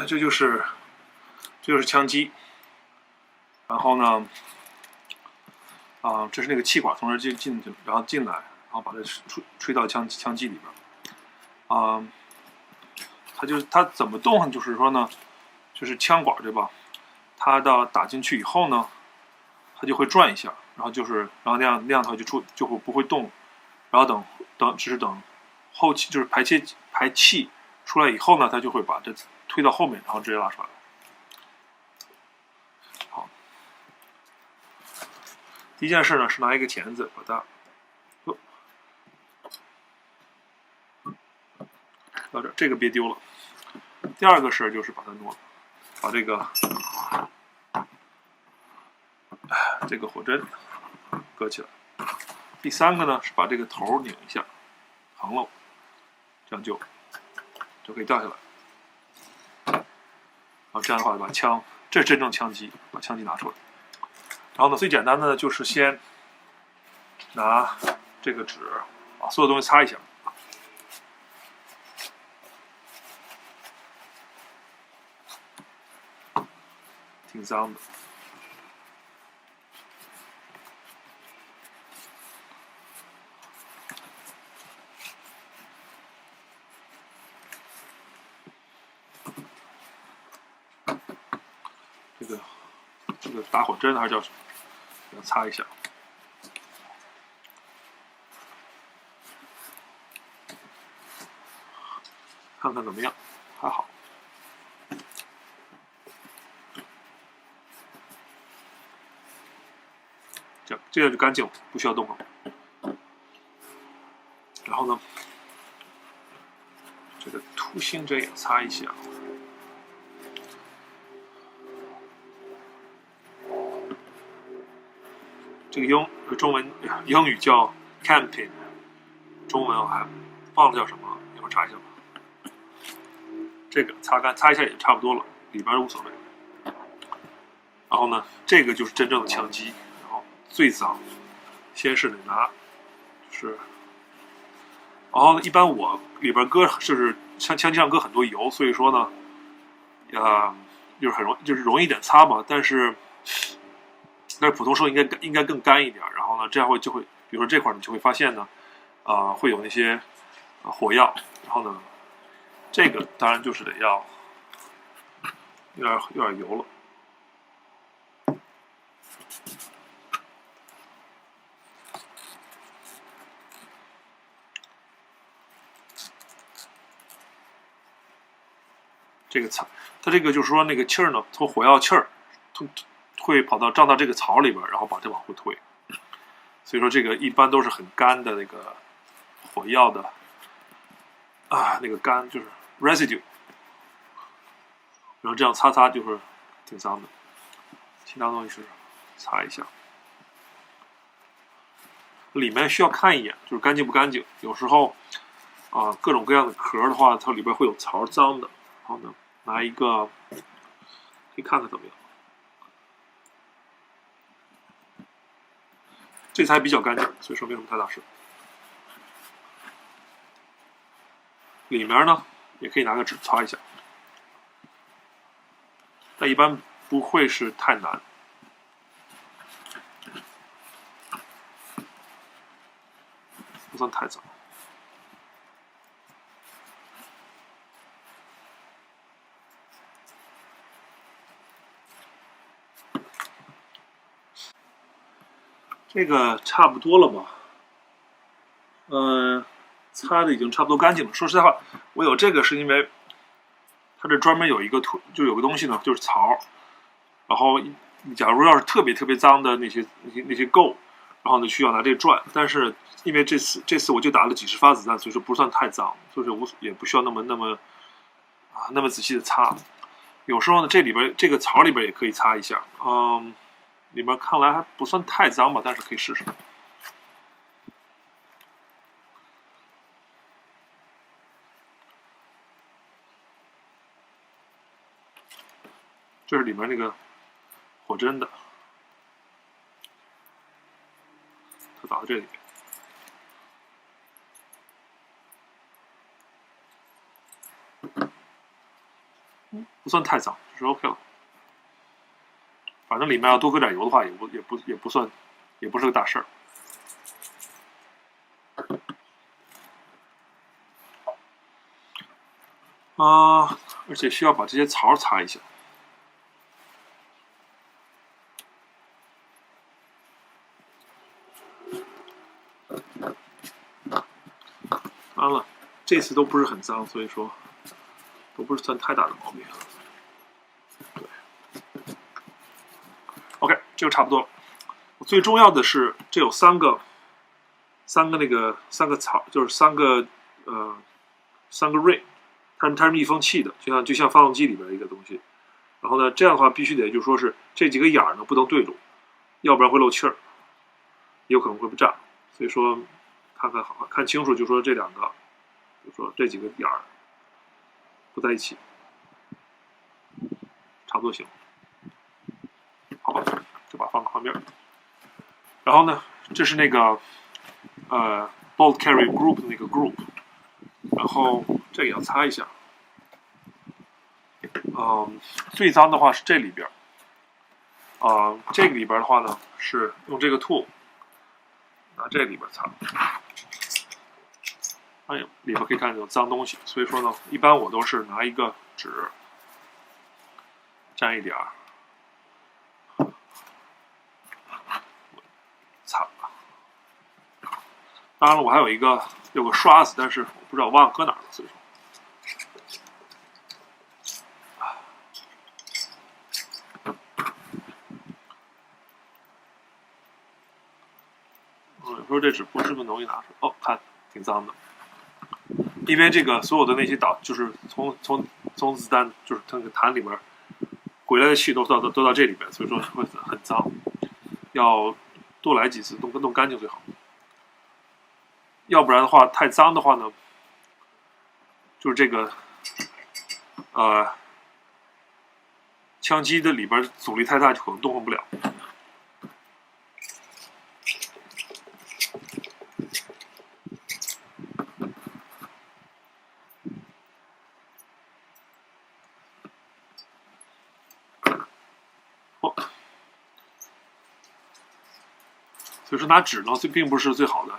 这就是枪机。然后呢，这是那个气管从这进去，然后进来，然后把它吹到枪机里边。它怎么动？就是说呢，就是枪管对吧？它打进去以后呢，它就会转一下，然后那样它就不会动，然后只是等后期就是排气出来以后呢，它就会把这推到后面，然后直接拉出来。好，第一件事呢是拿一个钳子把它到这个别丢了。第二个事就是把它把这个火针搁起来。第三个呢是把这个头拧一下，横了，这样就可以掉下来。这样的话把这是真正枪机，把枪机拿出来。然后呢，最简单的呢就是先拿这个纸把所有东西擦一下。挺脏的。这个打火针还是叫什么？给它擦一下。看看怎么样？还好。这样就干净了，不需要动了。然后呢，这个凸芯针也擦一下。这个中文英语叫 camping， 中文我还忘了叫什么，一会儿查一下吧。这个擦一下也差不多了，里边无所谓。然后呢，这个就是真正的枪机，然后最脏，先是得拿，然后一般我里边就是枪机上搁很多油，所以说呢，就是容易一点擦嘛，但是普通时候应该更干一点。然后呢，这样就会，比如说这块你就会发现呢，会有那些火药。然后呢，这个当然就是得要有点油了。它这个就是说那个气儿呢，从火药气儿会胀到这个槽里边，然后把这往后推。所以说这个一般都是很干的那个火药的那个干就是 residue， 然后这样擦就是挺脏的。其他东西是擦一下，里面需要看一眼，就是干净不干净。有时候各种各样的壳的话，它里边会有槽脏的。然后呢，拿一个可以看看怎么样。这次还比较干净，所以说没什么太大事。里面呢也可以拿个纸擦一下，但一般不会是太难。不算太脏。这个差不多了吧？擦的已经差不多干净了。说实在话，我有这个是因为它这专门有一个就有个东西呢，就是槽。然后，假如要是特别特别脏的那些垢，然后呢需要拿这个转。但是因为这次我就打了几十发子弹，所以说不算太脏，就是也不需要那么仔细的擦。有时候呢，这个槽里边也可以擦一下。里面看来还不算太脏吧，但是可以试试。这是里面那个火针的，它打到这里。不算太脏，就是 OK 了。反正里面要多搁点油的话，也不算，也不是个大事儿。而且需要把这些槽擦一下。当然了，这次都不是很脏，所以说都不是算太大的毛病。对 ，OK， 这个差不多了。最重要的是，这有三个槽，就是三个 ring， 它是密封器的，就像发动机里边一个东西。然后呢，这样的话必须得就说是这几个眼儿呢不能对住，要不然会漏气儿，也有可能会不炸。所以说看清楚，就说这两个，就说这几个眼儿不在一起，差不多行。好吧，就把它放旁边。然后呢，这是那个bolt carrier group 的那个 group， 然后这个要擦一下。最脏的话是这里边。这个里边的话呢，是用这个 tool 拿这里边擦。哎呦，里边可以看见有脏东西，所以说呢，一般我都是拿一个纸沾一点儿擦。当然了，我还有个刷子，但是我不知道忘了搁哪儿了，所以说。有时候这纸不是那么容易拿出来。哦，看挺脏的，因为这个所有的那些就是从子弹就是那个弹里边回来的气都到这里边，所以说会很脏，要多来几次弄干净最好。要不然的话，太脏的话呢，就是这个枪机的里边阻力太大，就可能动换不了。所以说拿纸呢，并不是最好的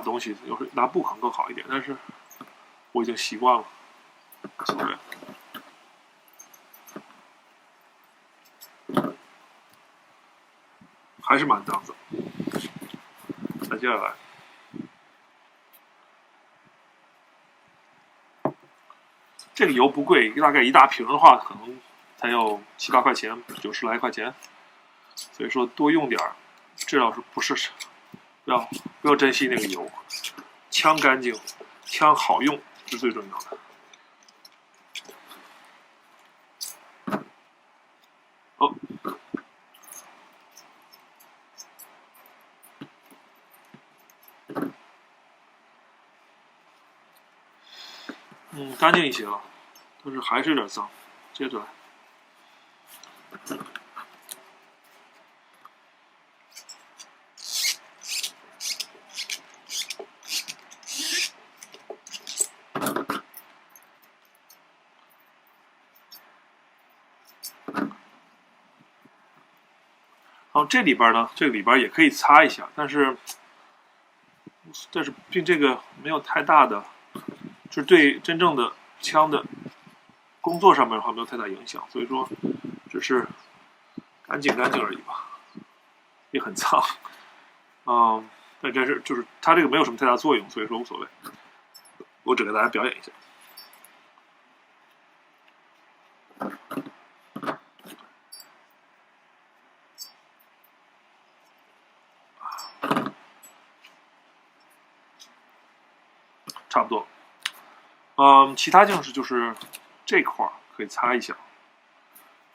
东西，有时拿布可能更好一点，但是我已经习惯了，无所谓。还是蛮脏的。再接下来，这个油不贵，大概一大瓶的话，可能才要7、8块钱，90来块钱。所以说多用点儿，这要是不是不要珍惜那个油，枪干净，枪好用是最重要的。哦，干净一些了，但是还是有点脏。接着来。然后这里边呢，这个里边也可以擦一下，但是并这个没有太大的，就是对真正的枪的工作上面的话没有太大影响，所以说只是干净而已吧，也很脏，但这是就是它这个没有什么太大作用，所以说无所谓，我只给大家表演一下。差不多，其他就是这块可以擦一下，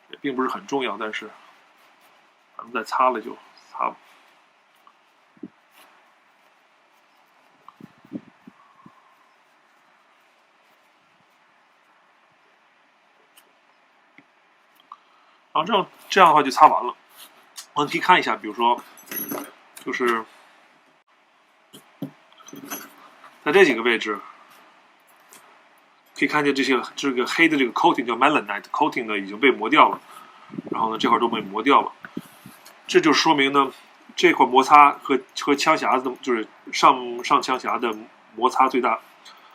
也并不是很重要，但是反正再擦了就擦吧。然后这样的话就擦完了。我们可以看一下，比如说，就是在这几个位置可以看见这个黑的这个 coating 叫 melanite coating 呢已经被磨掉了，然后呢这块都被磨掉了，这就说明呢这块摩擦和枪匣子的就是上枪匣的摩擦最大，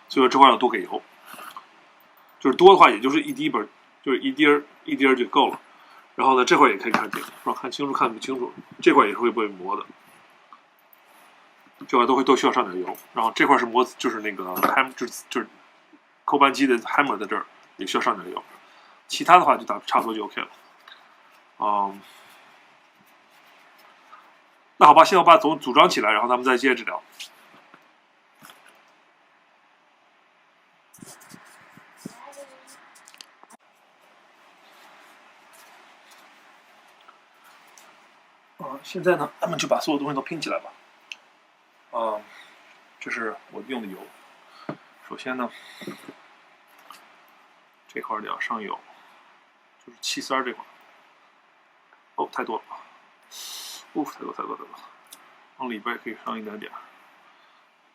所以说这块要多给油，就是多的话也就是一滴本，就是一滴就够了。然后呢这块也可以看见，不知道看清楚看不清楚，这块也是会被磨的。这块都需要上点油，然后这块是磨，就是那个就是扣扳机的 hammer 在这儿也需要上点油，其他的话就差不多就 OK 了。那好吧，现在我把组装起来，然后咱们再接着聊。现在呢，咱们就把所有东西都拼起来吧。这是我用的油。首先呢，这块得要上油，就是气塞这块。哦，太多了，太多，往里边可以上一点点。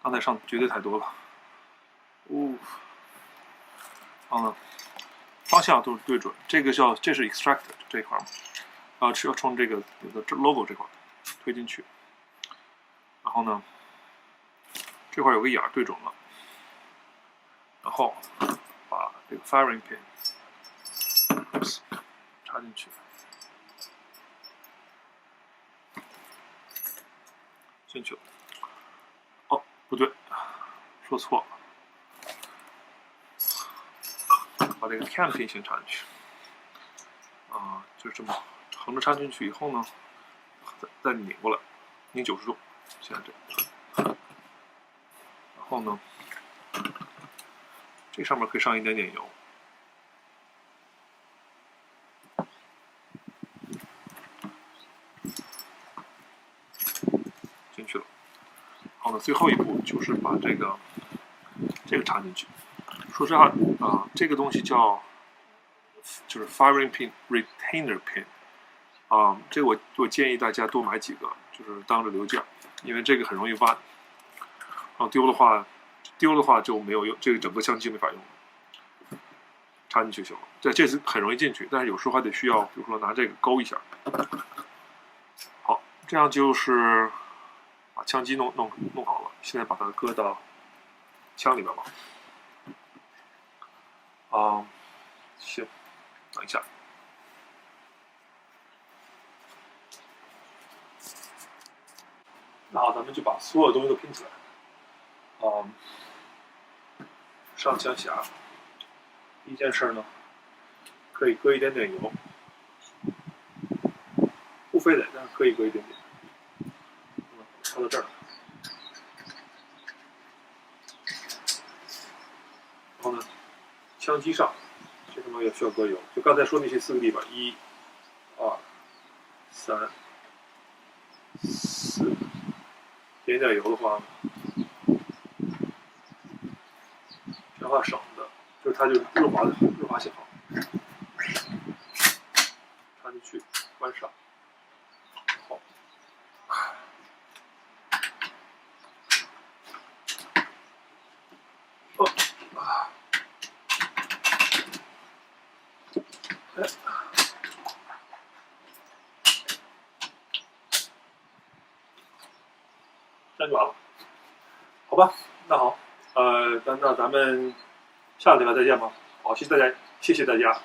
刚才上绝对太多了。然后呢，方向都是对准。这是 extract 这块嘛，是要冲这个 logo 这块推进去。然后呢，这块有个眼儿对准了，然后把这个 firing pin 插进去，进去了。哦，不对，说错了，把这个 cam pin 先插进去。就这么横着插进去以后呢，再拧过来，拧90度，现在这样。然后呢，这上面可以上一点点油。进去了。然后呢，最后一步就是把这个插进去。说实话这个东西就是 firing pin retainer pin。这个我建议大家多买几个，就是当着留件，因为这个很容易弯。然后丢的话就没有用，这个整个相机没法用。插进去就行了。这次很容易进去，但是有时候还得需要，比如说拿这个勾一下。好，这样就是把枪机弄好了。现在把它搁到枪里边吧。行，等一下。那好，咱们就把所有东西都拼起来。上枪匣，第一件事呢，可以搁一点点油，不非得，但是可以搁一点点。插到这儿，然后呢，枪机上这地方也需要搁油，就刚才说那些4个地方，1、2、3、4，点点油的话，这样的话省的，就是它就润滑性好。插进去，关上，好。这样就完了，好吧？那好，那咱们下个礼拜再见吧。好，谢谢大家。